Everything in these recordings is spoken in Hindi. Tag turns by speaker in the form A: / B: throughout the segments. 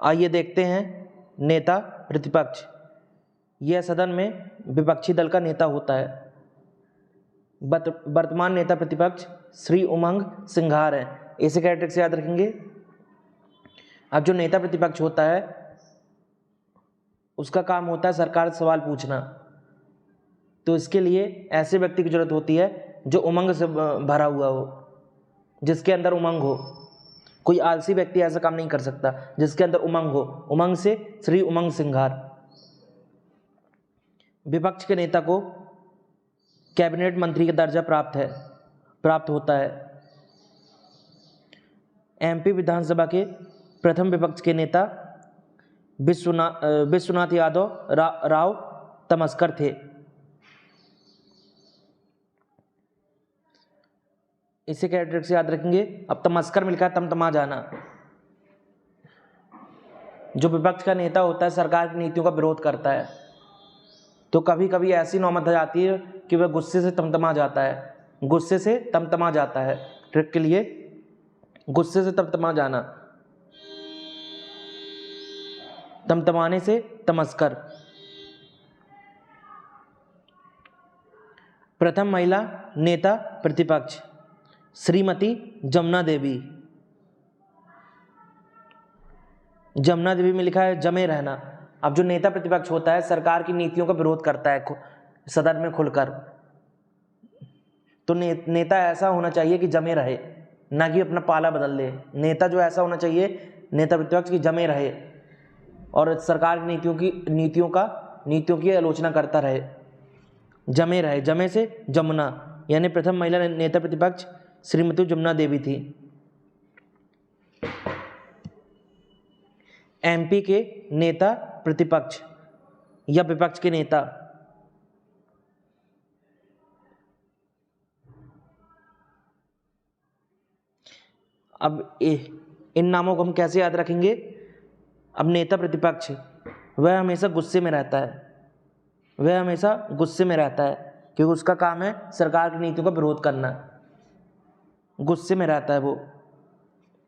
A: आइए देखते हैं नेता प्रतिपक्ष। यह सदन में विपक्षी दल का नेता होता है। वर्तमान नेता प्रतिपक्ष श्री उमंग सिंघार हैं। इसे क्या ट्रिक से याद रखेंगे। अब जो नेता प्रतिपक्ष होता है उसका काम होता है सरकार से सवाल पूछना, तो इसके लिए ऐसे व्यक्ति की जरूरत होती है जो उमंग से भरा हुआ हो, जिसके अंदर उमंग हो। कोई आलसी व्यक्ति ऐसा काम नहीं कर सकता जिसके अंदर उमंग हो। उमंग से श्री उमंग सिंघार। विपक्ष के नेता को कैबिनेट मंत्री का दर्जा प्राप्त होता है। एमपी विधानसभा के प्रथम विपक्ष के नेता विश्वनाथ यादव राव तमस्कर थे। इसे क्या ट्रिक से याद रखेंगे। अब तमस्कर मिलकर तमतमा जाना। जो विपक्ष का नेता होता है सरकार की नीतियों का विरोध करता है, तो कभी कभी ऐसी नौबत आ जाती है कि वह गुस्से से तमतमा जाता है। गुस्से से तमतमा जाता है। ट्रिक के लिए गुस्से से तमतमा जाना, तमतमाने से तमस्कर। प्रथम महिला नेता प्रतिपक्ष श्रीमती जमुना देवी। जमुना देवी में लिखा है जमे रहना। अब जो नेता प्रतिपक्ष होता है सरकार की नीतियों का विरोध करता है सदन में खुलकर, तो नेता ऐसा होना चाहिए कि जमे रहे, ना कि अपना पाला बदल ले। नेता जो ऐसा होना चाहिए नेता प्रतिपक्ष की जमे रहे और सरकार की नीतियों की आलोचना करता रहे। जमे रहे, जमे से जमुना, यानी प्रथम महिला नेता प्रतिपक्ष श्रीमती जमुना देवी थी। एमपी के नेता प्रतिपक्ष या विपक्ष के नेता। अब इन नामों को हम कैसे याद रखेंगे। अब नेता प्रतिपक्ष वह हमेशा गुस्से में रहता है, क्योंकि उसका काम है सरकार की नीतियों का विरोध करना। गुस्से में रहता है वो।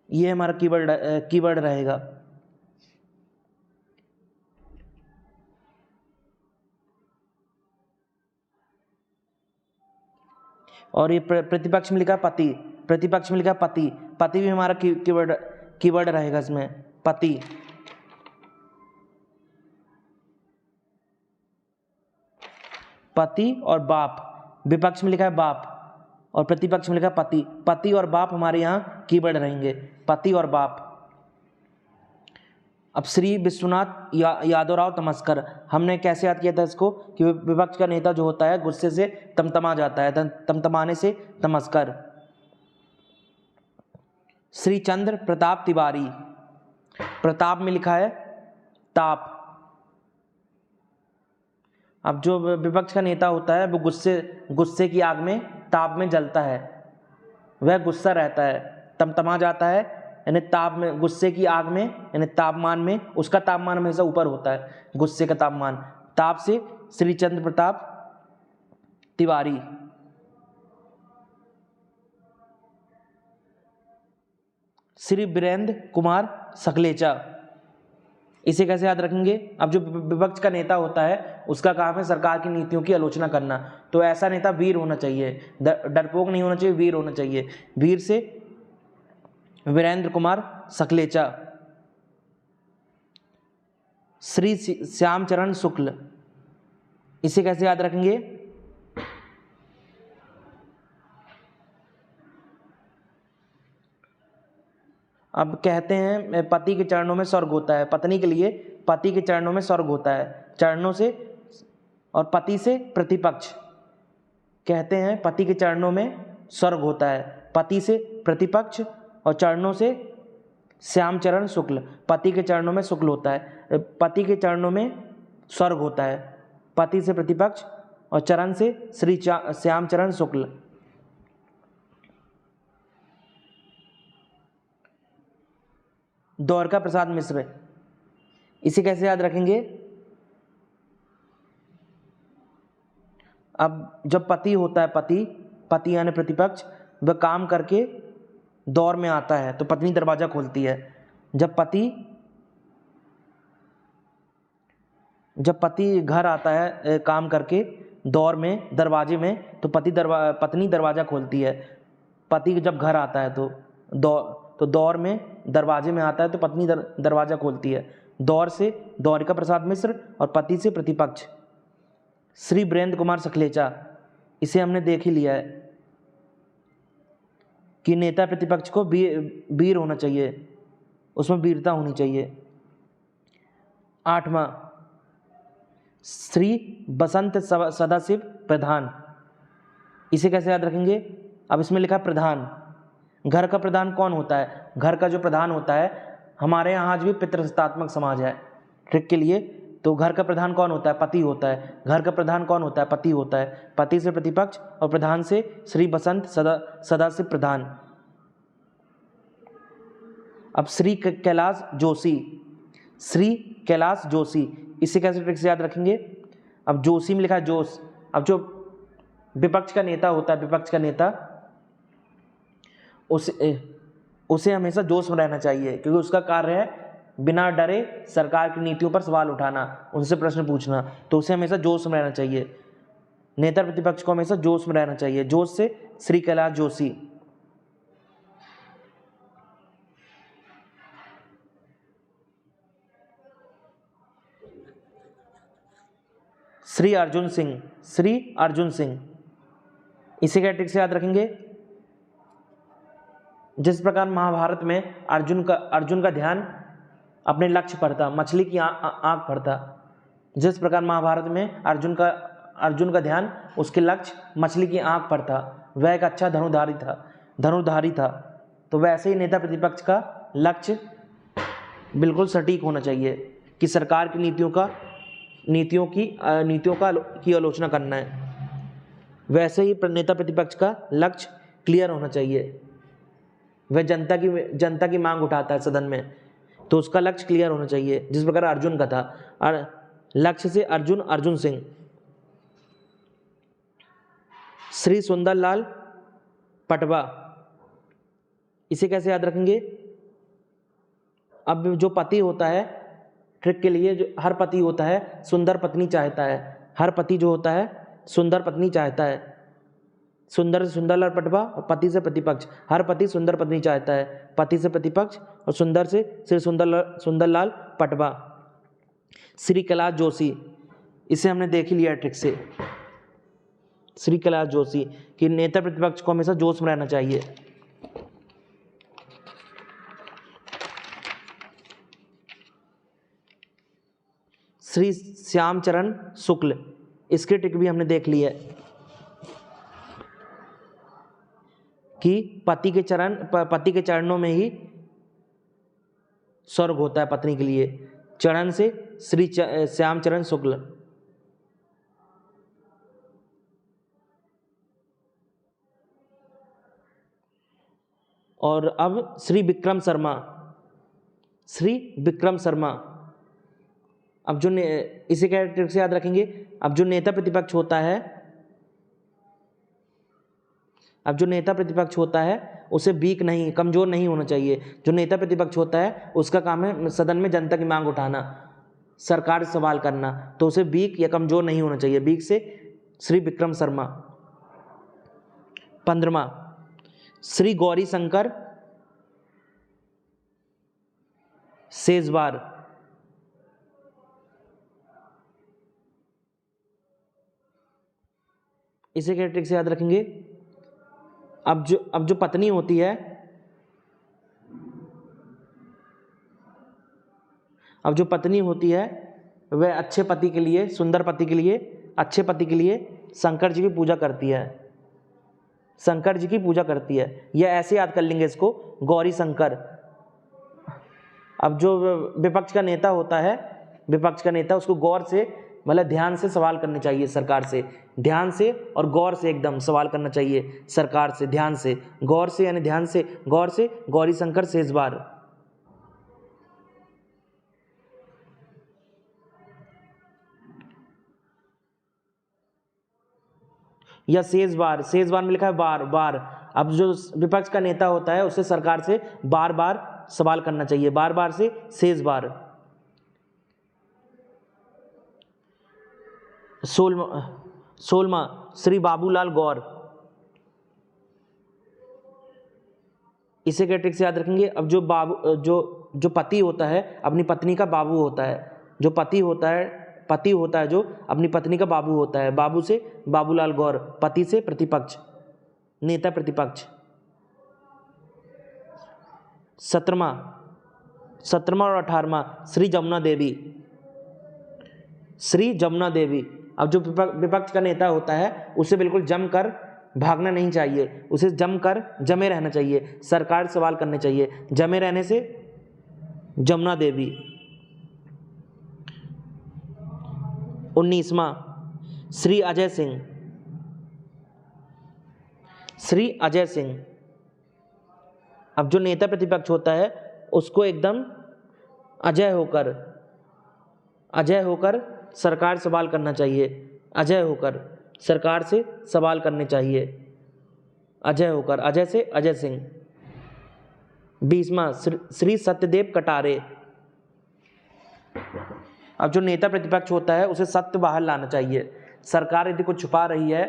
A: ये हमारा कीवर्ड रहेगा। और ये प्रतिपक्ष में लिखा पति। प्रतिपक्ष में लिखा पति। पति भी हमारा कीवर्ड रहेगा इसमें। पति। पति और बाप। विपक्ष में लिखा है बाप और प्रतिपक्ष में लिखा पति। पति और बाप हमारे यहाँ कीवर्ड रहेंगे। पति और बाप। अब श्री विश्वनाथ यादव राव तमस्कर, हमने कैसे याद किया था इसको कि विपक्ष का नेता जो होता है गुस्से से तमतमा जाता है, तमतमाने से तमस्कर। श्री चंद्र प्रताप तिवारी। प्रताप में लिखा है ताप। अब जो विपक्ष का नेता होता है वो गुस्से की आग में ताप में जलता है। वह गुस्सा रहता है, तमतमा जाता है, यानी ताप में, गुस्से की आग में, यानी तापमान में। उसका तापमान हमेशा ऊपर होता है, गुस्से का तापमान। ताप से श्री चंद्र प्रताप तिवारी। श्री वीरेंद्र कुमार सकलेचा। इसे कैसे याद रखेंगे। अब जो विपक्ष का नेता होता है उसका काम है सरकार की नीतियों की आलोचना करना, तो ऐसा नेता वीर होना चाहिए, डरपोक नहीं होना चाहिए, वीर होना चाहिए। वीर से वीरेंद्र कुमार सकलेचा। श्री श्यामचरण शुक्ल। इसे कैसे याद रखेंगे। अब कहते हैं पति के चरणों में स्वर्ग होता है। पत्नी के लिए पति के चरणों में स्वर्ग होता है। चरणों से और पति से प्रतिपक्ष। कहते हैं पति के चरणों में स्वर्ग होता है। पति से प्रतिपक्ष और चरणों से श्यामचरण शुक्ल। पति के चरणों में शुक्ल होता है, पति के चरणों में स्वर्ग होता है। पति से प्रतिपक्ष और चरण से श्री श्यामचरण शुक्ल। द्वारका प्रसाद मिश्र। इसे कैसे याद रखेंगे। अब जब पति होता है, पति यानी प्रतिपक्ष, वह काम करके दौर में आता है तो पत्नी दरवाजा खोलती है। जब पति जब पति घर आता है काम करके दौर में दरवाजे में, तो पत्नी दरवाज़ा खोलती है। पति जब घर आता है तो दौर में दरवाजे में आता है तो पत्नी दरवाज़ा खोलती है। दौर से द्वारिका प्रसाद मिश्र और पति से प्रतिपक्ष श्री वीरेंद्र कुमार सखलेचा, इसे हमने देख ही लिया है कि नेता प्रतिपक्ष को वीर होना चाहिए, उसमें वीरता होनी चाहिए। 8वां श्री बसंत सदाशिव प्रधान, इसे कैसे याद रखेंगे? अब इसमें लिखा है प्रधान। घर का प्रधान कौन होता है? घर का जो प्रधान होता है, हमारे यहाँ आज भी पितृसत्तात्मक समाज है, ट्रिक के लिए, तो घर का प्रधान कौन होता है? पति होता है। घर का प्रधान कौन होता है? पति होता है। पति से प्रतिपक्ष और प्रधान से श्री बसंत सदाशिव प्रधान। अब श्री कैलाश जोशी, श्री कैलाश जोशी, इसे कैसे ट्रिक से याद रखेंगे? अब जोशी में लिखा है जोश। अब जो विपक्ष का नेता होता है, विपक्ष का नेता, उसे हमेशा जोश में रहना चाहिए, क्योंकि उसका कार्य है बिना डरे सरकार की नीतियों पर सवाल उठाना, उनसे प्रश्न पूछना, तो उसे हमेशा जोश में रहना चाहिए। नेता प्रतिपक्ष को हमेशा जोश में रहना चाहिए। जोश से श्री कैलाश जोशी। श्री अर्जुन सिंह, श्री अर्जुन सिंह, इसे क्या ट्रिक से याद रखेंगे? जिस प्रकार महाभारत में अर्जुन का ध्यान अपने लक्ष्य पर था, मछली की आंख पर था, जिस प्रकार महाभारत में अर्जुन का ध्यान उसके लक्ष्य मछली की आंख पर था, वह एक अच्छा धनुर्धारी था, तो वैसे ही नेता प्रतिपक्ष का लक्ष्य बिल्कुल सटीक होना चाहिए कि सरकार की नीतियों की आलोचना करना है। वैसे ही नेता प्रतिपक्ष का लक्ष्य क्लियर होना चाहिए। वह जनता की मांग उठाता है सदन में, तो उसका लक्ष्य क्लियर होना चाहिए, जिस प्रकार अर्जुन का था। और लक्ष्य से अर्जुन सिंह। श्री सुंदरलाल पटवा, इसे कैसे याद रखेंगे? अब जो पति होता है, ट्रिक के लिए, जो हर पति होता है सुंदर पत्नी चाहता है। हर पति जो होता है सुंदर पत्नी चाहता है। सुंदर से सुंदरलाल पटवा और पति से प्रतिपक्ष, हर पति सुंदर पत्नी चाहता है। पति से प्रतिपक्ष और सुंदर से श्री सुंदरलाल पटवा। श्री कैलाश जोशी, इसे हमने देख ही लिया ट्रिक से। श्री कैलाश जोशी कि नेता प्रतिपक्ष को हमेशा जोश में रहना चाहिए। श्री श्यामचरण शुक्ल, इसकी ट्रिक भी हमने देख ली है कि पति के चरणों में ही स्वर्ग होता है पत्नी के लिए। चरण से श्री श्यामचरण शुक्ल। और अब श्री विक्रम शर्मा, श्री विक्रम शर्मा। अब जो इसे क्या ट्रिक से याद रखेंगे? अब जो नेता प्रतिपक्ष होता है उसे वीक नहीं, कमजोर नहीं होना चाहिए। जो नेता प्रतिपक्ष होता है उसका काम है सदन में जनता की मांग उठाना, सरकार से सवाल करना, तो उसे वीक या कमजोर नहीं होना चाहिए। वीक से श्री विक्रम शर्मा। 15वां श्री गौरी शंकर सेजवार, इसे क्या ट्रिक से याद रखेंगे? अब जो पत्नी होती है, वह अच्छे पति के लिए, सुंदर पति के लिए, अच्छे पति के लिए शंकर जी की पूजा करती है। शंकर जी की पूजा करती है, यह ऐसे याद कर लेंगे इसको, गौरी शंकर। अब जो विपक्ष का नेता होता है, उसको गौर से, मतलब ध्यान से सवाल करने चाहिए सरकार से। ध्यान से और गौर से एकदम सवाल करना चाहिए सरकार से, ध्यान से, गौर से यानी ध्यान से, गौर से। गौरी शंकर सेजवार। या सेजवार में लिखा है बार। अब जो विपक्ष का नेता होता है उसे सरकार से बार बार सवाल करना चाहिए, बार से सेजवार। 16वां श्री बाबूलाल गौर। इसे क्या ट्रिक से याद रखेंगे? अब जो पति होता है अपनी पत्नी का बाबू होता है, जो पति होता है जो अपनी पत्नी का बाबू होता है। बाबू से बाबूलाल गौर, पति से प्रतिपक्ष, नेता प्रतिपक्ष। 17वां और 18वां श्री जमुना देवी। श्री जमुना देवी। अब जो विपक्ष का नेता होता है उसे बिल्कुल जमकर भागना नहीं चाहिए, उसे जमे रहना चाहिए, सरकार सवाल करने चाहिए। जमे रहने से जमुना देवी। 19वां श्री अजय सिंह। श्री अजय सिंह। अब जो नेता प्रतिपक्ष होता है उसको एकदम अजय होकर सरकार सवाल करना चाहिए, अजय होकर सरकार से सवाल करने चाहिए, अजय होकर, अजय से अजय सिंह। 20वां श्री सत्यदेव कटारे। अब जो नेता प्रतिपक्ष होता है उसे सत्य बाहर लाना चाहिए। सरकार यदि कुछ छुपा रही है,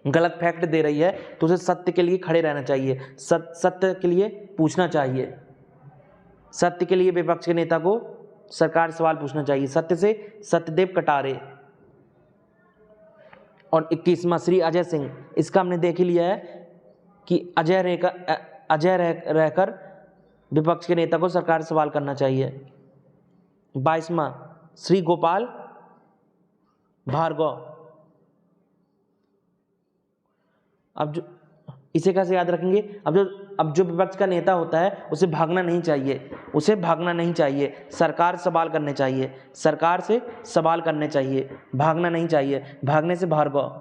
A: गलत फैक्ट दे रही है तो उसे सत्य के लिए खड़े रहना चाहिए, सत्य के लिए पूछना चाहिए। सत्य के लिए विपक्ष के नेता को सरकार सवाल पूछना चाहिए। सत्य से सत्यदेव कटारे। और 21वां श्री अजय सिंह। इसका हमने देख ही लिया है कि अजय रहकर विपक्ष के नेता को सरकार सवाल करना चाहिए। 22वां श्री गोपाल भार्गव। अब जो इसे कैसे याद रखेंगे? अब जो विपक्ष का नेता होता है उसे भागना नहीं चाहिए, सरकार सवाल करने चाहिए, सरकार से सवाल करने चाहिए, भागना नहीं चाहिए। भागने से भार्गव।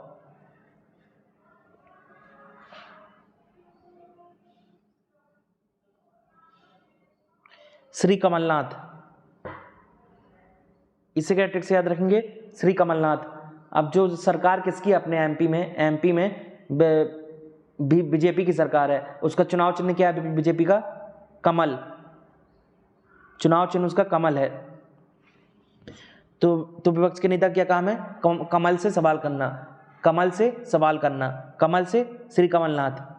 A: श्री कमलनाथ। इसे क्या ट्रिक से याद रखेंगे? श्री कमलनाथ। अब जो सरकार किसकी अपने एमपी में बीजेपी की सरकार है, उसका चुनाव चिन्ह क्या है? बीजेपी का कमल, चुनाव चिन्ह उसका कमल है। तो विपक्ष के नेता क्या काम है? कमल से सवाल करना, कमल से श्री कमलनाथ।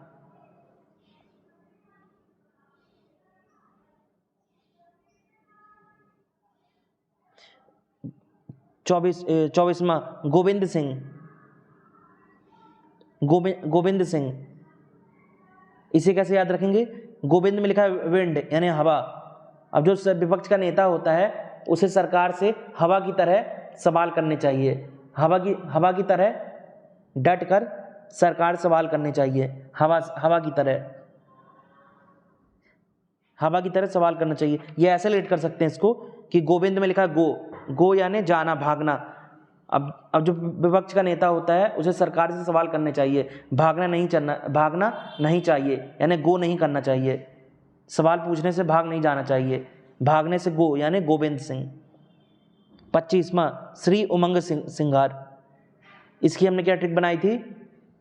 A: 24वां गोविंद सिंह। इसे कैसे याद रखेंगे? गोविंद में लिखा है विंड यानी हवा। अब जो विपक्ष का नेता होता है उसे सरकार से हवा की तरह सवाल करने चाहिए, हवा की तरह डट कर सरकार सवाल करने चाहिए, हवा की तरह सवाल करना चाहिए। ये ऐसे लेट कर सकते हैं इसको कि गोविंद में लिखा है गो यानी जाना, भागना। अब जो विपक्ष का नेता होता है उसे सरकार से सवाल करने चाहिए, भागना नहीं चाहिए यानी गो नहीं करना चाहिए, सवाल पूछने से भाग नहीं जाना चाहिए, भागने से गो यानी गोविंद सिंह। 25वां श्री उमंग सिंगार। इसकी हमने क्या ट्रिक बनाई थी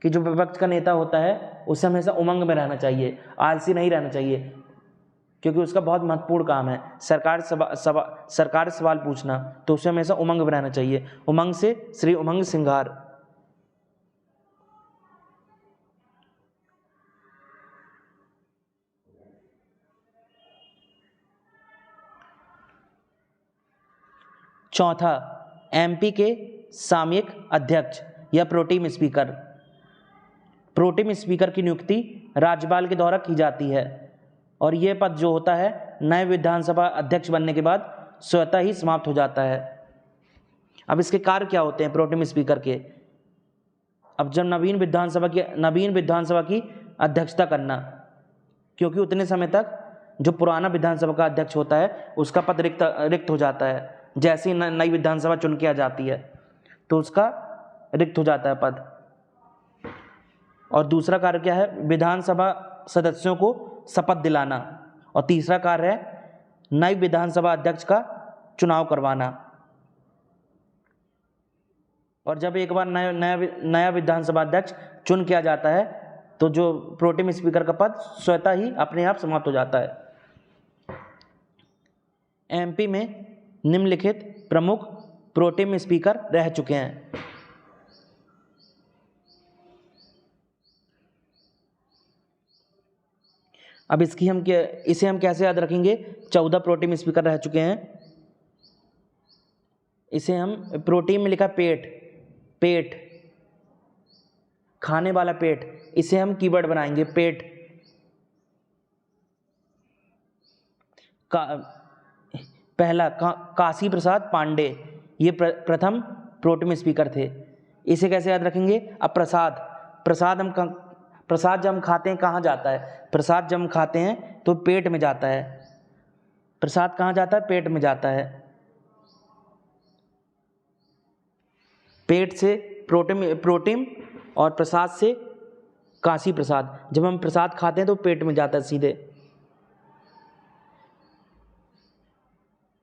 A: कि जो विपक्ष का नेता होता है उसे हमेशा उमंग में रहना चाहिए, आलसी नहीं रहना चाहिए, क्योंकि उसका बहुत महत्वपूर्ण काम है सरकार से सवाल पूछना, तो उसे हमेशा उमंग में रहना चाहिए। उमंग से श्री उमंग सिंगार। चौथा एमपी के सामयिक अध्यक्ष या प्रोटेम स्पीकर। प्रोटेम स्पीकर की नियुक्ति राज्यपाल के द्वारा की जाती है और यह पद जो होता है नए विधानसभा अध्यक्ष बनने के बाद स्वतः ही समाप्त हो जाता है। अब इसके कार्य क्या होते हैं प्रोटेम स्पीकर के? अब जब नवीन विधानसभा की अध्यक्षता करना, क्योंकि उतने समय तक जो पुराना विधानसभा का अध्यक्ष होता है उसका पद रिक्त हो जाता है। जैसे ही नई विधानसभा चुन के आ जाती है तो उसका रिक्त हो जाता है पद। और दूसरा कार्य क्या है? विधानसभा सदस्यों को शपथ दिलाना। और तीसरा कार्य है नई विधानसभा अध्यक्ष का चुनाव करवाना। और जब एक बार नया विधानसभा अध्यक्ष चुन किया जाता है तो जो प्रोटेम स्पीकर का पद स्वतः ही अपने आप समाप्त हो जाता है। एमपी में निम्नलिखित प्रमुख प्रोटेम स्पीकर रह चुके हैं। अब इसे हम कैसे याद रखेंगे? 14 प्रोटीन स्पीकर रह चुके हैं। इसे हम प्रोटीन में लिखा पेट, पेट खाने वाला पेट, इसे हम कीवर्ड बनाएंगे पेट का। पहला काशी प्रसाद पांडे, ये प्रथम प्रोटीन स्पीकर थे। इसे कैसे याद रखेंगे? अब प्रसाद, प्रसाद जब हम खाते हैं कहाँ जाता है? प्रसाद जब हम खाते हैं तो पेट में जाता है। प्रसाद कहाँ जाता है? पेट में जाता है। पेट से प्रोटीन और प्रसाद से काशी प्रसाद। जब हम प्रसाद खाते हैं तो पेट में जाता है सीधे।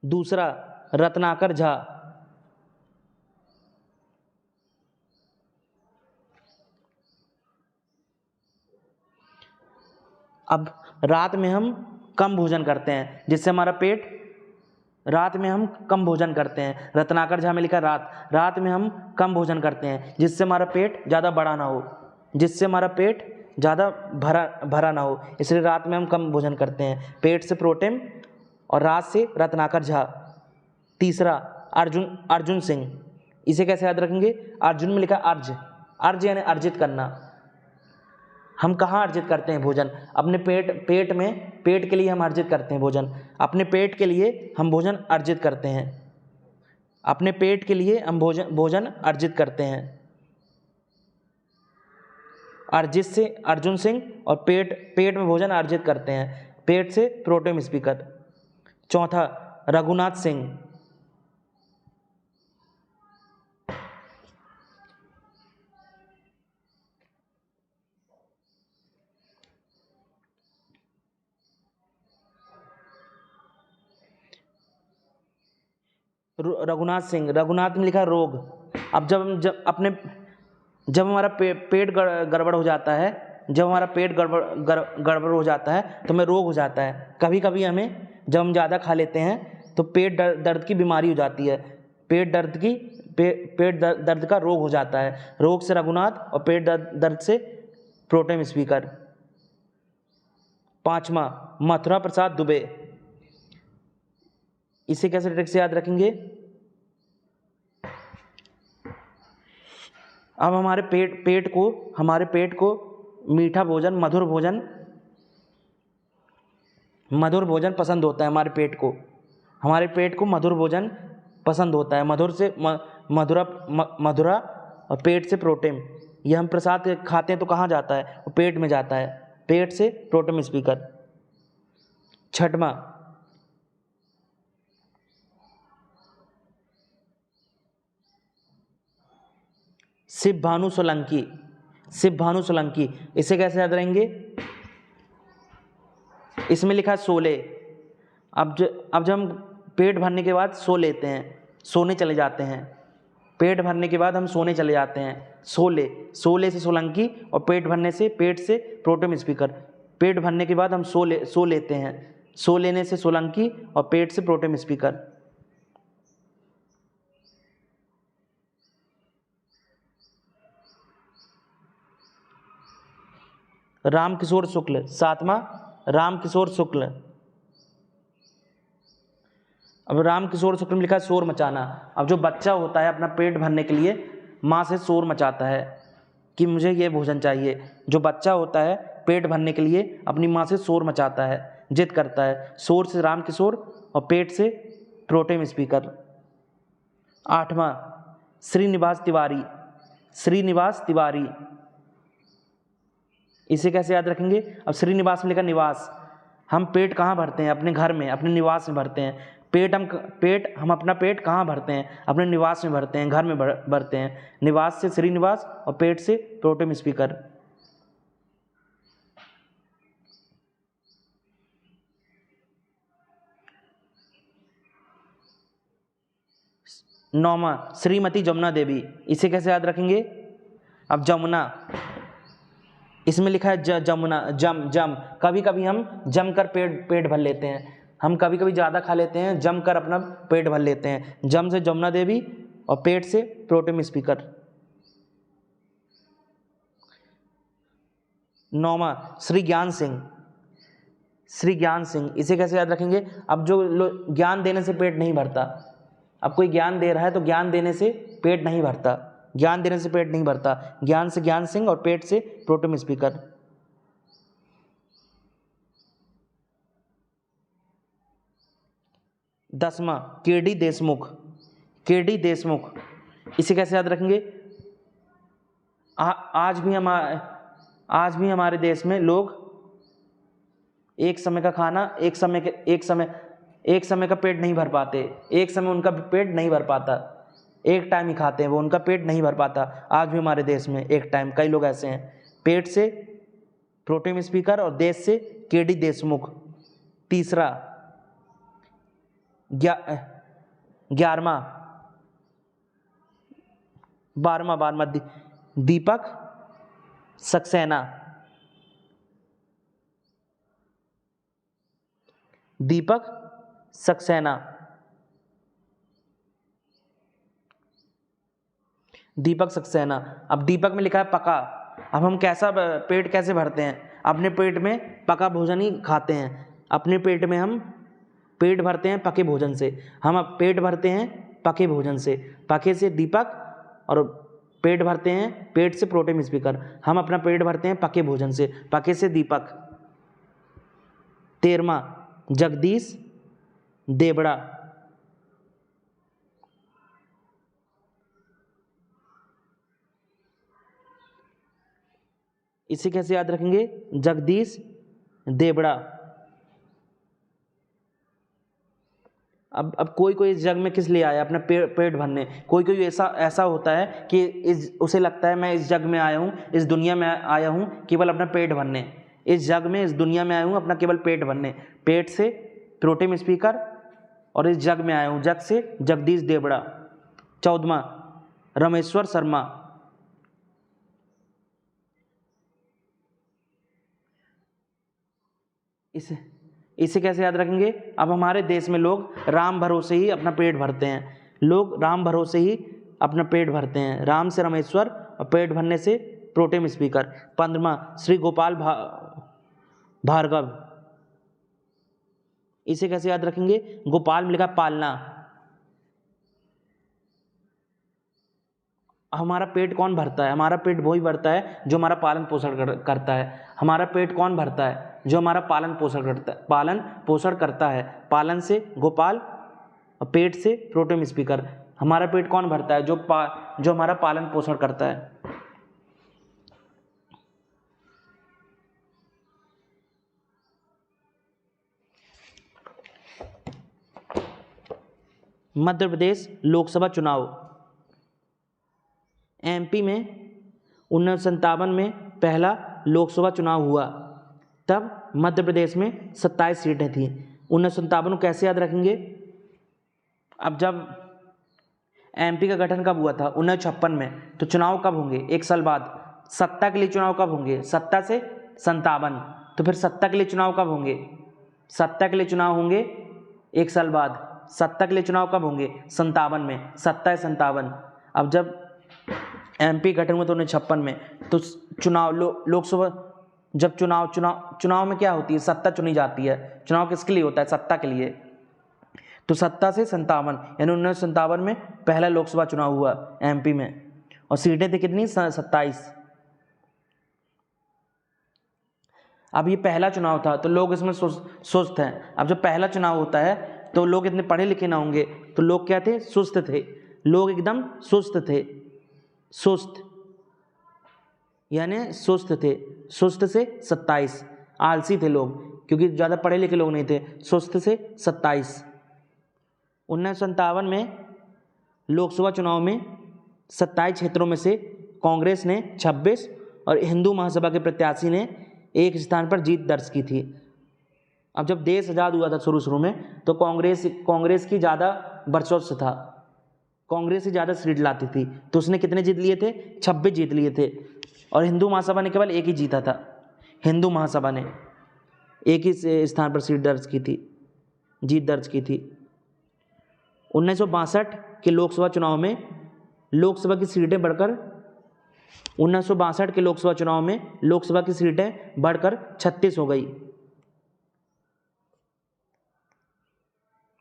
A: दूसरा रत्नाकर झा, अब रात में हम कम भोजन करते हैं जिससे हमारा पेट, रात में हम कम भोजन करते हैं। रत्नाकर झा में लिखा रात में हम कम भोजन करते हैं जिससे हमारा पेट ज़्यादा बड़ा ना हो, जिससे हमारा पेट ज़्यादा भरा ना हो, इसलिए रात में हम कम भोजन करते हैं। पेट से प्रोटीन और रात से रत्नाकर झा। तीसरा अर्जुन सिंह, इसे कैसे याद रखेंगे? अर्जुन में लिखा अर्ज यानी अर्जित करना। हम कहाँ अर्जित करते हैं भोजन? अपने पेट में, पेट के लिए हम अर्जित करते हैं भोजन। अपने पेट के लिए हम भोजन अर्जित करते हैं। अपने पेट के लिए हम भोजन अर्जित करते हैं। अर्जित से अर्जुन सिंह और पेट में भोजन अर्जित करते हैं। पेट से प्रोटीन स्पीकर। चौथा रघुनाथ सिंह, रघुनाथ में लिखा रोग। अब जब हमारा पेट गड़बड़ हो जाता है, जब हमारा पेट गड़बड़ हो जाता है तो हमें रोग हो जाता है। कभी कभी हमें, जब हम ज़्यादा खा लेते हैं तो पेट दर्द की बीमारी हो जाती है। पेट दर्द का रोग हो जाता है। रोग से रघुनाथ और पेट दर्द से प्रोटीन स्पीकर। पांचवा मथुरा प्रसाद दुबे, इसे कैसे ट्रिक से याद रखेंगे? अब हमारे पेट को मीठा भोजन, मधुर भोजन पसंद होता है। हमारे पेट को मधुर भोजन पसंद होता है। मधुरा और पेट से प्रोटीन। ये हम प्रसाद खाते हैं तो कहाँ जाता है? वो पेट में जाता है। पेट से प्रोटीन स्पीकर। छठवां शिव भानु सोलंकी, इसे कैसे याद रहेंगे? इसमें लिखा है सोले। अब जब हम पेट भरने के बाद सोने चले जाते हैं। पेट भरने के बाद हम सोने चले जाते हैं। सोले से सोलंकी और पेट से प्रोटीन स्पीकर। पेट भरने के बाद हम सो लेते हैं। सो लेने से सोलंकी और पेट से प्रोटीन स्पीकर। रामकिशोर शुक्ल, सातवां रामकिशोर शुक्ल। अब रामकिशोर शुक्ल में लिखा है शोर मचाना। अब जो बच्चा होता है अपना पेट भरने के लिए माँ से शोर मचाता है कि मुझे ये भोजन चाहिए। जो बच्चा होता है पेट भरने के लिए अपनी माँ से शोर मचाता है, जिद करता है। शोर से रामकिशोर और पेट से प्रोटीन स्पीकर। आठवां श्रीनिवास तिवारी, इसे कैसे याद रखेंगे? अब श्रीनिवास में लिखा निवास। हम पेट कहाँ भरते हैं? अपने घर में, अपने निवास में भरते हैं। हम अपना पेट कहाँ भरते हैं? अपने निवास में भरते हैं, घर में भरते हैं। निवास से श्रीनिवास और पेट से प्रोटीन स्पीकर। नौवां श्रीमती जमुना देवी, इसे कैसे याद रखेंगे? अब जमुना, इसमें लिखा है जमुना, जम। कभी कभी हम जम कर पेट भर लेते हैं। हम कभी कभी ज़्यादा खा लेते हैं, जम कर अपना पेट भर लेते हैं। जम से जमुना देवी और पेट से प्रोटेम स्पीकर। 9वां श्री ज्ञान सिंह। श्री ज्ञान सिंह, इसे कैसे याद रखेंगे? अब जो ज्ञान देने से पेट नहीं भरता, अब कोई ज्ञान दे रहा है तो ज्ञान देने से पेट नहीं भरता, ज्ञान देने से पेट नहीं भरता। ज्ञान से ज्ञान सिंह और पेट से प्रोटेम स्पीकर। 10वां केडी देशमुख। केडी देशमुख, इसे कैसे याद रखेंगे? आज भी हमारे देश में लोग एक समय का खाना एक समय का पेट नहीं भर पाते, एक समय उनका पेट नहीं भर पाता, एक टाइम ही खाते हैं वो, उनका पेट नहीं भर पाता। आज भी हमारे देश में एक टाइम, कई लोग ऐसे हैं। पेट से प्रोटेम स्पीकर और देश से केडी देशमुख। तीसरा 12वां दीपक सक्सेना। दीपक सक्सेना। दीपक सक्सेना। अब दीपक में लिखा है पका। अब हम पेट कैसे भरते हैं? अपने पेट में पका भोजन ही खाते हैं। अपने पेट में हम पेट भरते हैं पके भोजन से। हम अब पेट भरते हैं पके भोजन से। पके से दीपक और पेट भरते हैं पेट से प्रोटेम स्पीकर। हम अपना पेट भरते हैं पके भोजन से, पके से दीपक। 13वां जगदीश देवड़ा। इसे कैसे याद रखेंगे? जगदीश देवड़ा। अब कोई इस जग में किस लिए आया? अपना पेट भरने। कोई ऐसा होता है कि उसे लगता है मैं इस जग में आया हूँ, इस दुनिया में आया हूँ केवल अपना पेट भरने। इस जग में, इस दुनिया में आया हूँ अपना केवल पेट भरने। पेट से प्रोटेम स्पीकर और इस जग में आया हूँ, जग से जगदीश देवड़ा। 14वां रमेश्वर शर्मा। इसे कैसे याद रखेंगे? अब हमारे देश में लोग राम भरोसे ही अपना पेट भरते हैं। लोग राम भरोसे ही अपना पेट भरते हैं। राम से रमेश्वर और पेट भरने से प्रोटेम स्पीकर। 15वां श्री गोपाल भार्गव। इसे कैसे याद रखेंगे? गोपाल में लिखा पालना। हमारा पेट कौन भरता है? हमारा पेट वही भरता है जो हमारा पालन पोषण करता है। हमारा पेट कौन भरता है? जो हमारा पालन पोषण करता है। पालन से गोपाल और पेट से प्रोटेम स्पीकर। हमारा पेट कौन भरता है? जो हमारा पालन पोषण करता है। मध्य प्रदेश लोकसभा चुनाव। एमपी में 1957 में पहला लोकसभा चुनाव हुआ, तब मध्य प्रदेश में 27 सीटें थीं। 1957 को कैसे याद रखेंगे? अब जब एमपी का गठन कब हुआ था? 1956 में। तो चुनाव कब होंगे? एक साल बाद। सत्ता के लिए चुनाव कब होंगे? सत्ता से 57। तो फिर सत्ता के लिए चुनाव कब होंगे? सत्ता के लिए चुनाव होंगे एक साल बाद। सत्ता के लिए चुनाव कब होंगे? 57 में। सत्ता 57। अब जब एमपी गठन हुआ तो 1956 में, तो चुनाव लोकसभा जब चुनाव में क्या होती है? सत्ता चुनी जाती है। चुनाव किसके लिए होता है? सत्ता के लिए। तो सत्ता से 57, यानी 1957 में पहला लोकसभा चुनाव हुआ एमपी में। और सीटें थी कितनी? 27। अब ये पहला चुनाव था तो लोग इसमें सुस्त हैं। अब जब पहला चुनाव होता है तो लोग इतने पढ़े लिखे ना होंगे, तो लोग क्या थे? सुस्त थे। लोग एकदम सुस्त थे। सुस्त यानी सुस्त थे। सुस्त से 27। आलसी थे लोग, क्योंकि ज़्यादा पढ़े लिखे लोग नहीं थे। सुस्त से 27। 1957 में लोकसभा चुनाव में 27 क्षेत्रों में से कांग्रेस ने 26 और हिंदू महासभा के प्रत्याशी ने एक स्थान पर जीत दर्ज की थी। अब जब देश आज़ाद हुआ था शुरू में, तो कांग्रेस की ज़्यादा वर्चस्व था। कांग्रेस ही ज़्यादा सीट लाती थी, तो उसने कितने जीत लिए थे? 26 जीत लिए थे। और हिंदू महासभा ने केवल एक ही जीता था। हिंदू महासभा ने एक ही स्थान पर जीत दर्ज की थी। 1962 के लोकसभा चुनाव में लोकसभा की सीटें बढ़कर 1962 के लोकसभा चुनाव में लोकसभा की सीटें बढ़कर 36 हो गई।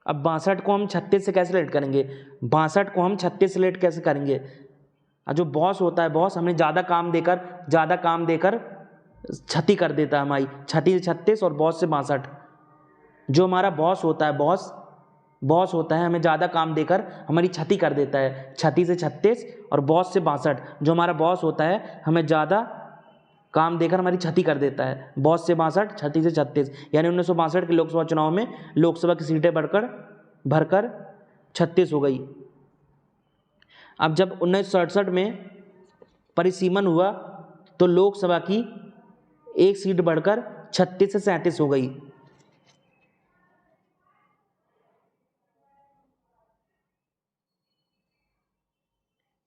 A: अब 62 को हम 36 से कैसे रिलेट करेंगे? 62 को हम 36 से रिलेट कैसे करेंगे? जो बॉस होता है, बॉस हमें ज़्यादा काम देकर क्षति कर देता है हमारी। क्षति से 36 और बॉस से 62। जो हमारा बॉस होता है, बॉस होता है, हमें ज़्यादा काम देकर हमारी क्षति कर देता है। क्षति से 36 और बॉस से 62। जो हमारा बॉस होता है हमें ज़्यादा काम देकर हमारी क्षति कर देता है। बॉस से 62, क्षति से 36। यानी 1962 के लोकसभा चुनाव में लोकसभा की सीटें भरकर 36 हो गई। अब जब 1967 में परिसीमन हुआ तो लोकसभा की एक सीट बढ़कर 36 से 37 हो गई।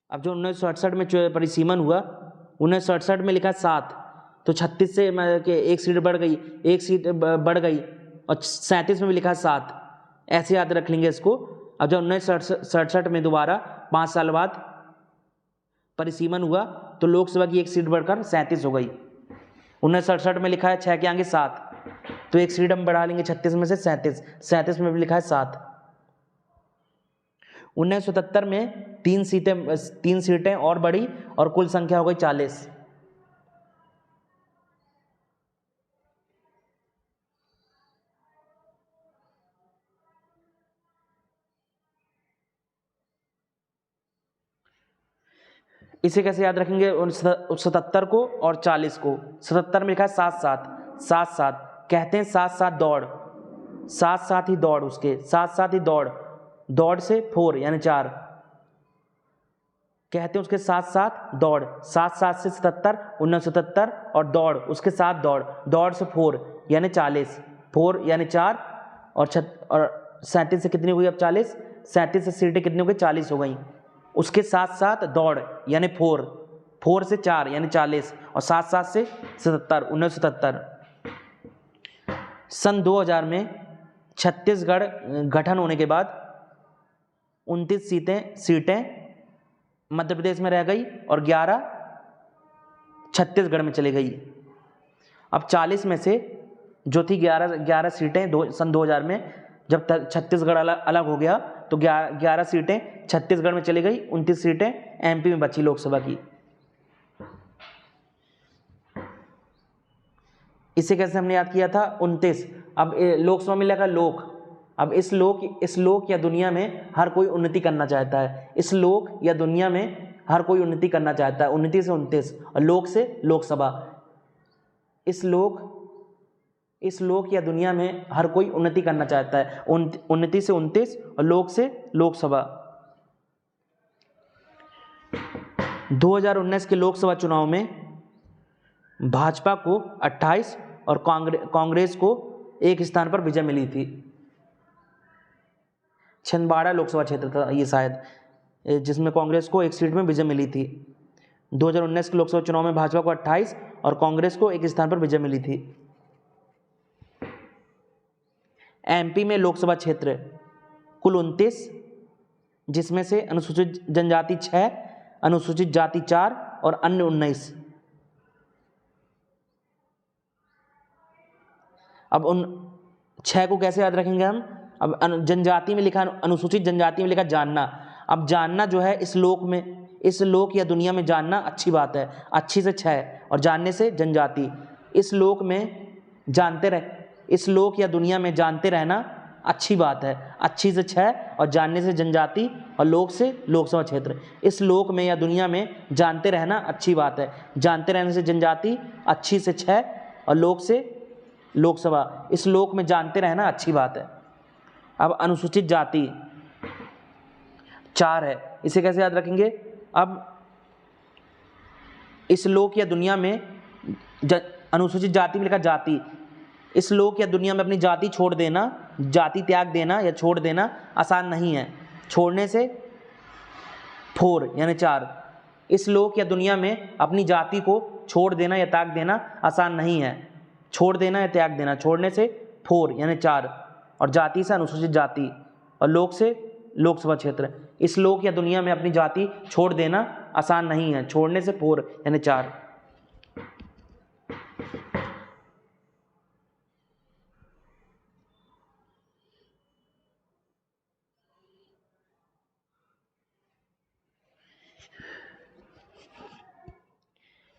A: अब जो 1967 में परिसीमन हुआ, 1967 में लिखा 7, तो 36 से एक सीट बढ़ गई, और 37 में भी लिखा 7। ऐसे याद रख लेंगे इसको। अब जब 1967 में दोबारा 5 साल बाद परिसीमन हुआ तो लोकसभा की एक सीट बढ़कर 37 हो गई। 1967 में लिखा है 6 के आगे 7, तो एक सीट हम बढ़ा लेंगे 36 में से 37 में भी लिखा है 7। 1977 में 3 सीटें और बढ़ी और कुल संख्या हो गई 40। इसे कैसे याद रखेंगे? 77 को और 40 को। 77 में लिखा है 7-7। कहते हैं 7-7 दौड़, 7-7 ही दौड़, उसके 7-7 ही दौड़ से 4 यानी 4। कहते हैं उसके 7-7 दौड़, 7-7 से 77, 1977 और दौड़, उसके साथ दौड़ से 4 यानी 40। 4 यानी 4 और 37 से कितनी हुई? अब 40। 37 से सीटें कितनी हो गई? 40 हो गई। उसके साथ साथ दौड़ यानी 4 से 4 यानी 40 और 7-7 से 77, 1977। सन 2000 में छत्तीसगढ़ गठन होने के बाद 29 सीटें मध्य प्रदेश में रह गई और 11 छत्तीसगढ़ में चली गई। अब 40 में से जो थी 11 सीटें सन 2000 में जब छत्तीसगढ़ अलग हो गया तो 11 सीटें छत्तीसगढ़ में चली गई, 29 सीटें एमपी में बची लोकसभा की। इसे कैसे हमने याद किया था? 29। अब लोकसभा में लगा लोक। अब इस लोक या दुनिया में हर कोई उन्नति करना चाहता है। इस लोक या दुनिया में हर कोई उन्नति करना चाहता है। 29 से 29 और लोक से लोकसभा। इस लोक या दुनिया में हर कोई उन्नति करना चाहता है। 29 से 29 और लोक से लोकसभा। 2019 के लोकसभा चुनाव में भाजपा को 28 और कांग्रेस को 1 स्थान पर विजय मिली थी। छिंदवाड़ा लोकसभा क्षेत्र था ये शायद, जिसमें कांग्रेस को 1 सीट में विजय मिली थी। 2019 के लोकसभा चुनाव में भाजपा को 28 और कांग्रेस को 1 स्थान पर विजय मिली थी। एमपी में लोकसभा क्षेत्र कुल 29, जिसमें से अनुसूचित जनजाति 6, अनुसूचित जाति 4 और अन्य 19। अब उन 6 को कैसे याद रखेंगे हम? अब जनजाति में लिखा, अनुसूचित जनजाति में लिखा जानना। अब जानना जो है इस लोक या दुनिया में जानना अच्छी बात है। अच्छी से 6 और जानने से जनजाति। इस लोक या दुनिया में जानते रहना अच्छी बात है। अच्छी से 6 और जानने से जनजाति और लोक से लोकसभा क्षेत्र। इस लोक में या दुनिया में जानते रहना अच्छी बात है। जानते रहने से जनजाति, अच्छी से 6 और लोक से लोकसभा। इस लोक में जानते रहना अच्छी बात है। अब अनुसूचित जाति 4 है, इसे कैसे याद रखेंगे? अब इस लोक या दुनिया में अनुसूचित जाति में लिखा जाति। इस लोक या दुनिया में अपनी जाति छोड़ देना, जाति त्याग देना या छोड़ देना आसान नहीं है। छोड़ने से 4 यानी 4। इस लोक या दुनिया में अपनी जाति को छोड़ देना या त्याग देना आसान नहीं है। छोड़ देना या त्याग देना, छोड़ने से 4 यानी 4 और जाति से अनुसूचित जाति और लोक से लोकसभा क्षेत्र। इस लोक या दुनिया में अपनी जाति छोड़ देना आसान नहीं है। छोड़ने से 4 यानी 4।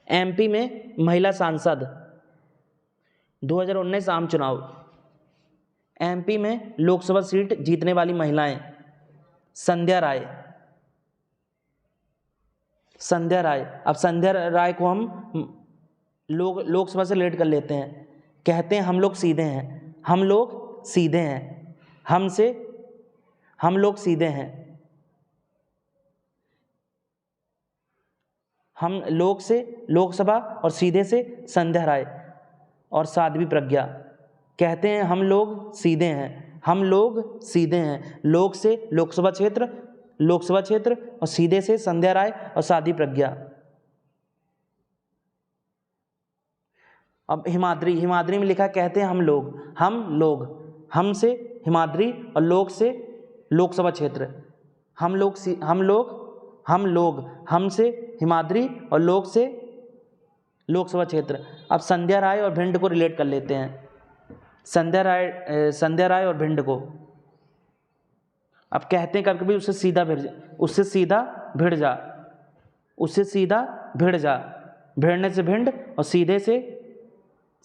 A: एमपी में महिला सांसद 2019 आम चुनाव। एमपी में लोकसभा सीट जीतने वाली महिलाएं संध्या राय। संध्या राय। अब संध्या राय को हम लोकसभा से रिलेट कर लेते हैं। कहते हैं हम लोग सीधे हैं, हम लोग सीधे हैं, हमसे हम लोग सीधे हैं, हम लोग से लोकसभा और सीधे से संध्या राय और साध्वी प्रज्ञा। कहते हैं हम लोग सीधे हैं, हम लोग सीधे हैं, लोक से लोकसभा क्षेत्र और सीधे से संध्या राय और साध्वी प्रज्ञा। अब हिमाद्री। हिमाद्री में लिखा कहते हैं हम लोग, हम से हिमाद्री और लोक से लोकसभा क्षेत्र। हम लोग हमसे हिमाद्री और लोक से लोकसभा क्षेत्र। अब संध्या राय और भिंड को रिलेट कर लेते हैं। संध्या राय और भिंड को। अब कहते हैं कभी कभी उससे सीधा भिड़ जा, भिड़ने से भिंड और सीधे से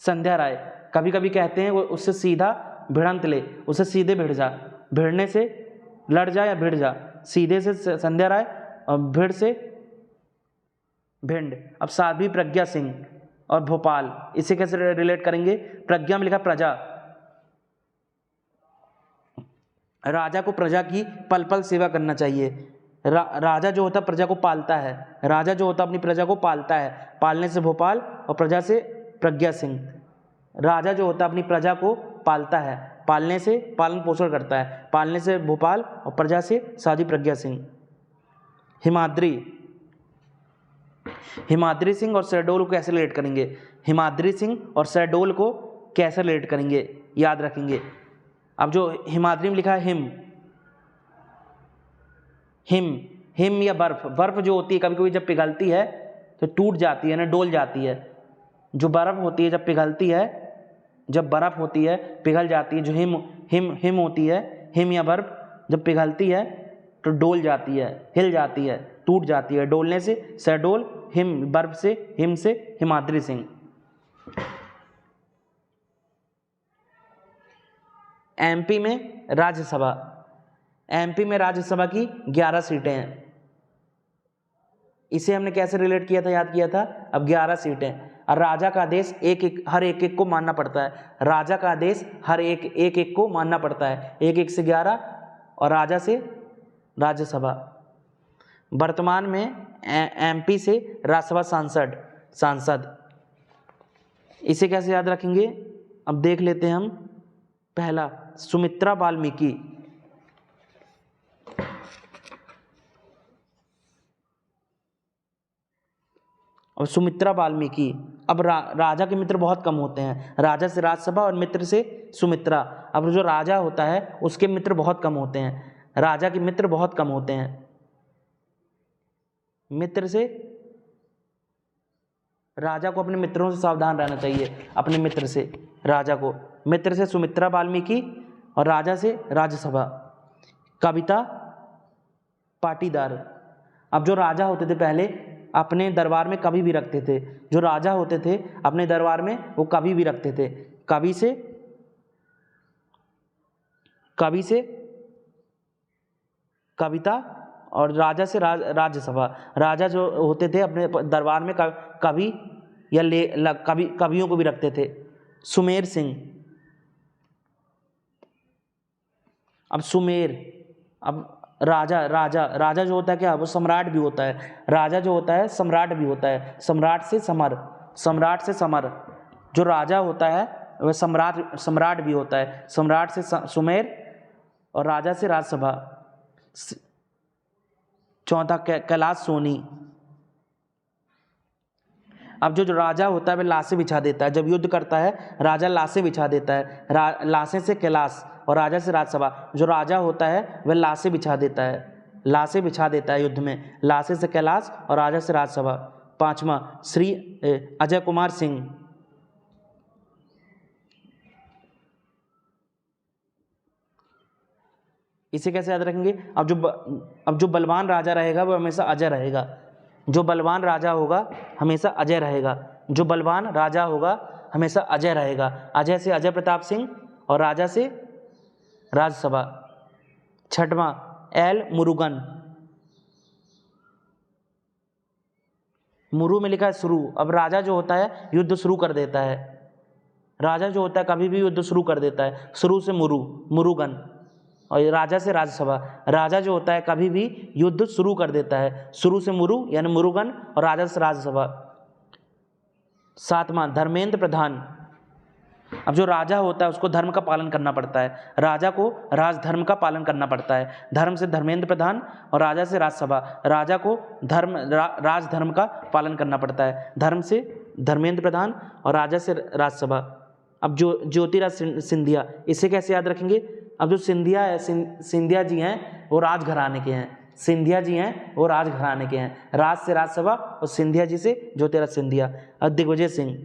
A: संध्या राय। कभी कभी कहते हैं वो उससे सीधा भिड़ंत ले, उससे सीधे भिड़ जा, भिड़ने से लड़ जा या भिड़ जा, सीधे से संध्या राय और भिड़ से भिंड। अब साध्वी प्रज्ञा सिंह और भोपाल, इसे कैसे रिलेट करेंगे? प्रज्ञा में लिखा प्रजा। राजा को प्रजा की पल पल सेवा करना चाहिए। राजा जो होता है प्रजा को पालता है, राजा जो होता है अपनी प्रजा को पालता है। पालने से भोपाल और प्रजा से प्रज्ञा सिंह। राजा जो होता है अपनी प्रजा को पालता है, पालने से पालन पोषण करता है, पालने से भोपाल और प्रजा से साध्वी प्रज्ञा सिंह। हिमाद्री सिंह और शहडोल को कैसे रिलेट करेंगे? हिमाद्री सिंह और शहडोल को कैसे रिलेट करेंगे, याद रखेंगे। अब जो हिमाद्री में लिखा है हिम या बर्फ जो होती है कभी कभी जब पिघलती है तो टूट जाती है ना, डोल जाती है। जो बर्फ होती है जब पिघलती है, जब बर्फ होती है पिघल जाती है। जो हिम होती है, हिम या बर्फ जब पिघलती है तो डोल जाती है, हिल जाती है, टूट जाती है। डोलने से शहडोल, हिम बर्फ से हिम से हिमाद्री सिंह। एमपी में राज्यसभा। एमपी में राज्यसभा की 11 सीटें हैं। इसे हमने कैसे रिलेट किया था, याद किया था। अब 11 सीटें और राजा का आदेश हर एक को मानना पड़ता है। राजा का आदेश हर एक को मानना पड़ता है। 1 से 11 और राजा से राज्यसभा। वर्तमान में एमपी से राज्यसभा सांसद। इसे कैसे याद रखेंगे? अब देख लेते हैं हम। पहला सुमित्रा वाल्मीकि। और सुमित्रा वाल्मीकि। अब राजा के मित्र बहुत कम होते हैं। राजा से राज्यसभा और मित्र से सुमित्रा। अब जो राजा होता है उसके मित्र बहुत कम होते हैं। राजा के मित्र बहुत कम होते हैं। मित्र से राजा को अपने मित्रों से सावधान रहना चाहिए। अपने मित्र से राजा को, मित्र से सुमित्रा वाल्मीकि और राजा से राज्यसभा। कविता पाटीदार। अब जो राजा होते थे पहले अपने दरबार में कवि भी रखते थे। जो राजा होते थे अपने दरबार में वो कवि भी रखते थे। कवि से कविता और राजा से राज्यसभा। राजा जो होते थे अपने दरबार में कवि या कवियों को भी रखते थे। सुमेर सिंह। अब सुमेर। अब राजा जो होता है क्या, वो सम्राट भी होता है। राजा जो होता है सम्राट भी होता है। सम्राट से समर। जो राजा होता है वह सम्राट भी होता है। सम्राट से सुमेर और राजा से राज्यसभा। चौथा कैलाश सोनी। अब जो राजा होता है वह लाशें बिछा देता है। जब युद्ध करता है राजा लाशें बिछा देता है। लाशें से कैलाश और राजा से राजसभा। जो राजा होता है वह लाशें बिछा देता है, लाशें बिछा देता है युद्ध में। लाशें से कैलाश और राजा से राजसभा। 5वां श्री अजय कुमार सिंह। इसे कैसे याद रखेंगे? अब जो बलवान राजा रहेगा वो हमेशा अजय रहेगा। जो बलवान राजा होगा हमेशा अजय रहेगा। जो बलवान राजा होगा हमेशा अजय रहेगा। अजय से अजय प्रताप सिंह और राजा से राजसभा। 6वां एल मुरुगन। मुरु में लिखा है शुरू। अब राजा जो होता है युद्ध शुरू कर देता है। राजा जो होता है कभी भी युद्ध शुरू कर देता है। शुरू से मुरु, मुरुगन। और राजा से राजसभा। राजा जो होता है कभी भी युद्ध शुरू कर देता है। शुरू से मुरु यानी मुरुगन और राजा से राजसभा। 7वां धर्मेंद्र प्रधान। अब जो राजा होता है उसको धर्म का पालन करना पड़ता है। राजा को राजधर्म का पालन करना पड़ता है। धर्म से धर्मेंद्र प्रधान और राजा से राजसभा। राजा को राजधर्म का पालन करना पड़ता है। धर्म से धर्मेंद्र प्रधान और राजा से राजसभा। अब जो ज्योतिराज सिंधिया, इसे कैसे याद रखेंगे? अब जो सिंधिया है, सिंधिया जी हैं वो राजघराने के हैं। सिंधिया जी हैं वो राजघराने के हैं। राज से राजसभा और सिंधिया जी से ज्योतिराज सिंधिया। और दिग्विजय सिंह।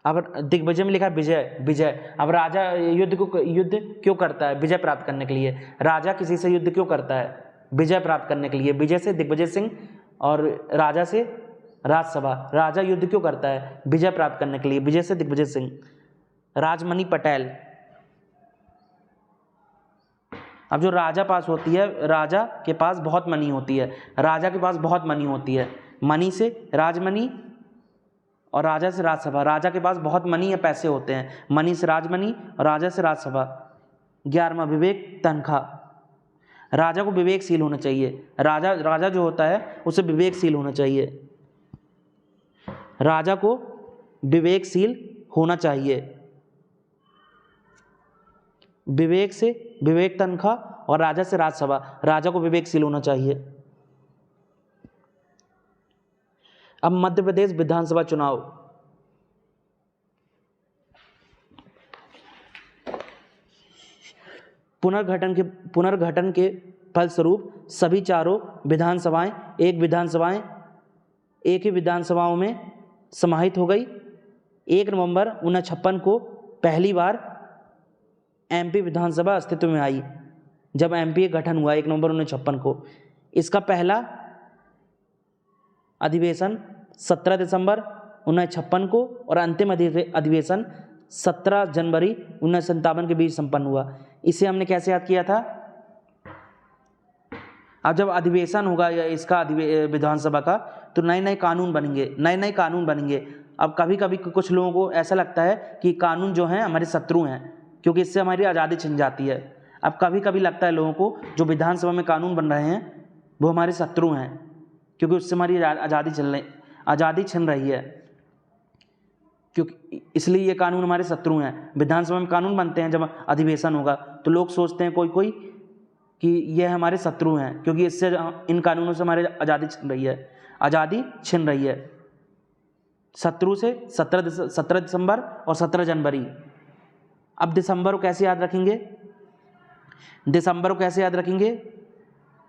A: अब दिग्विजय में लिखा है विजय, विजय। अब राजा युद्ध क्यों करता है? विजय प्राप्त करने के लिए। राजा किसी से युद्ध क्यों करता है? विजय प्राप्त करने के लिए। विजय से दिग्विजय सिंह और राजा से राजसभा। राजा युद्ध क्यों करता है? विजय प्राप्त करने के लिए। विजय से दिग्विजय सिंह। राजमणि पटेल। अब जो राजा पास होती है, राजा के पास बहुत मनी होती है। राजा के पास बहुत मनी होती है। मनी से राजमणि और राजा से राजसभा। राजा के पास बहुत मनी या पैसे होते हैं। मनी से राजमणि और राजा से राजसभा। 11वां विवेक तनखा। राजा को विवेकशील होना चाहिए। राजा जो होता है उसे विवेकशील होना चाहिए। राजा को विवेकशील होना चाहिए। विवेक से विवेक तनखा और राजा से राजसभा। राजा को विवेकशील होना चाहिए। अब मध्य प्रदेश विधानसभा चुनाव। पुनर्गठन के फलस्वरूप सभी चारों विधानसभाएं एक ही विधानसभाओं में समाहित हो गई। 1 नवंबर 1956 को पहली बार एमपी विधानसभा अस्तित्व में आई। जब एमपी का गठन हुआ 1 नवंबर 1956 को। इसका पहला अधिवेशन 17 दिसंबर 1956 को और अंतिम अधिवेशन 17 जनवरी 1957 के बीच संपन्न हुआ। इसे हमने कैसे याद किया था? अब जब अधिवेशन होगा या इसका विधानसभा का, तो नए कानून बनेंगे। अब कभी कभी कुछ लोगों को ऐसा लगता है कि कानून जो हैं हमारे शत्रु हैं, क्योंकि इससे हमारी आज़ादी छिन जाती है। अब कभी कभी लगता है लोगों को जो विधानसभा में कानून बन रहे हैं वो हमारे शत्रु हैं, क्योंकि उससे हमारी आज़ादी छिन रही है, क्योंकि इसलिए ये कानून हमारे शत्रु हैं। विधानसभा में कानून बनते हैं जब अधिवेशन होगा, तो लोग सोचते हैं कोई कि ये हमारे शत्रु हैं, क्योंकि इससे इन कानूनों से हमारी आज़ादी छिन रही है। शत्रु से 17 दिसंबर और 17 जनवरी। अब दिसंबर को कैसे याद रखेंगे?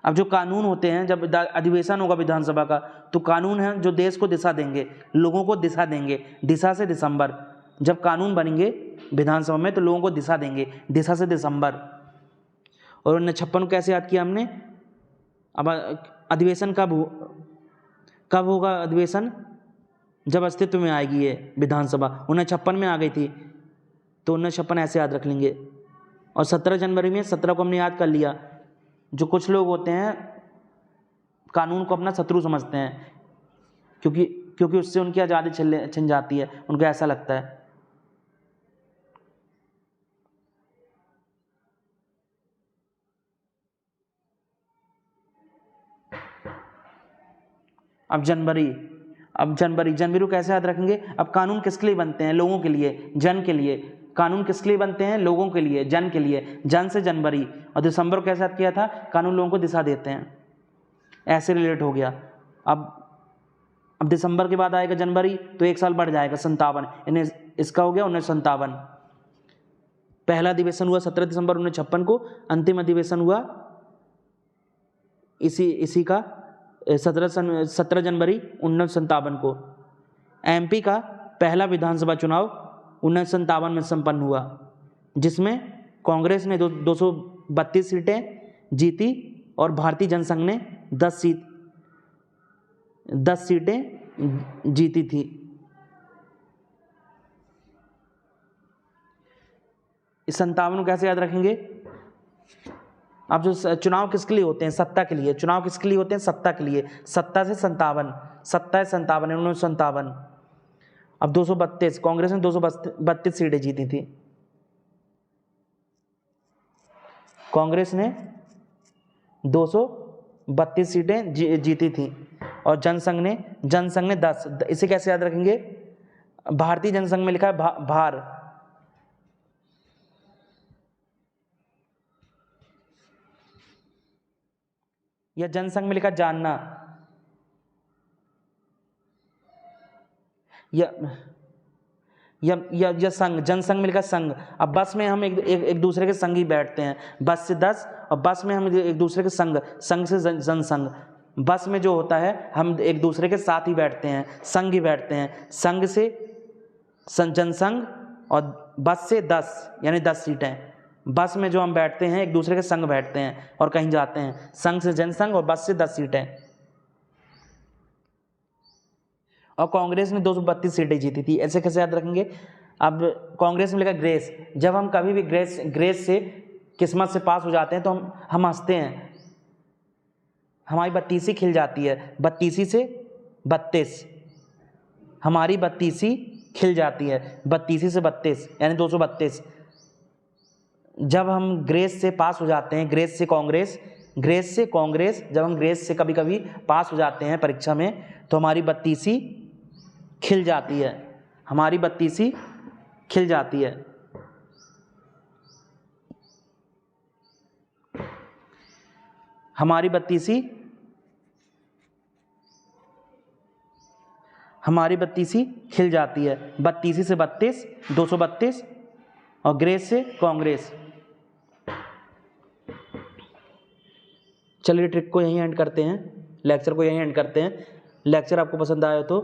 A: अब जो कानून होते हैं, जब अधिवेशन होगा विधानसभा का, तो कानून है जो देश को दिशा देंगे, लोगों को दिशा देंगे। दिशा से दिसंबर। जब कानून बनेंगे विधानसभा में तो लोगों को दिशा देंगे। दिशा से दिसंबर। और 1956 को कैसे याद किया हमने? अब अधिवेशन कब होगा अधिवेशन? जब अस्तित्व में आएगी ये विधानसभा। 1956 में आ गई थी, तो 1956 ऐसे याद रख लेंगे। और 17 जनवरी में 17 को हमने याद कर लिया। जो कुछ लोग होते हैं कानून को अपना शत्रु समझते हैं, क्योंकि उससे उनकी आज़ादी छिन जाती है, उनको ऐसा लगता है। अब जनवरी को कैसे याद रखेंगे? अब कानून किसके लिए बनते हैं? लोगों के लिए, जन के लिए। कानून किसके लिए बनते हैं? लोगों के लिए, जन के लिए। जन से जनवरी। और दिसंबर को कैसे याद किया था? कानून लोगों को दिशा देते हैं। ऐसे रिलेट हो गया। अब दिसंबर के बाद आएगा जनवरी, तो 1 साल बढ़ जाएगा 57, इन्हें इसका हो गया 1957। पहला अधिवेशन हुआ 17 दिसंबर 1956 को, अंतिम अधिवेशन हुआ इसी का 17 जनवरी 1957 को। एमपी का पहला विधानसभा चुनाव 1957 में संपन्न हुआ, जिसमें कांग्रेस ने 232 सीटें जीती और भारतीय जनसंघ ने 10 सीटें जीती थी। इस 57 को कैसे याद रखेंगे? अब जो चुनाव किसके लिए होते हैं? सत्ता के लिए। चुनाव किसके लिए होते हैं? सत्ता के लिए। सत्ता से 57, 1957। अब 232, कांग्रेस ने 232 सीटें जीती थी। कांग्रेस ने 232 सीटें जीती थी और जनसंघ ने 10। इसे कैसे याद रखेंगे? भारतीय जनसंघ में लिखा है भार, या जनसंघ में लिखा जानना, या संघ, जनसंघ में लिखा संघ। अब बस में हम एक दूसरे के संग ही बैठते हैं, बस से 10, और बस में हम एक दूसरे के संग से जनसंघ। बस में जो होता है हम एक दूसरे के साथ ही बैठते हैं, संग ही बैठते हैं। संघ से जनसंघ और बस से 10, यानी 10 सीटें। बस में जो हम बैठते हैं एक दूसरे के संग बैठते हैं और कहीं जाते हैं, संघ से जनसंघ और बस से 10 सीटें। और कांग्रेस ने 232 सीटें जीती थी। ऐसे कैसे याद रखेंगे? अब कांग्रेस में लिखा ग्रेस। जब हम कभी भी ग्रेस से किस्मत से पास हो जाते हैं तो हम हंसते हैं, हमारी बत्तीसी खिल जाती है। 32 से 32, हमारी बत्तीसी खिल जाती है। 32 से 32 यानी 232। जब हम ग्रेस से पास हो जाते हैं, ग्रेस से कांग्रेस, जब हम ग्रेस से कभी कभी पास हो जाते हैं परीक्षा में, तो हमारी बत्तीसी खिल जाती है। हमारी बत्तीसी खिल जाती है। हमारी बत्तीसी खिल जाती है। 32 से 32, 232, और ग्रेस से कांग्रेस। चलिए ट्रिक को यहीं एंड करते हैं, लेक्चर को यहीं एंड करते हैं। लेक्चर आपको पसंद आया तो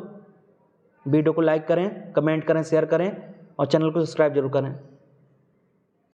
A: वीडियो को लाइक करें, कमेंट करें, शेयर करें और चैनल को सब्सक्राइब जरूर करें।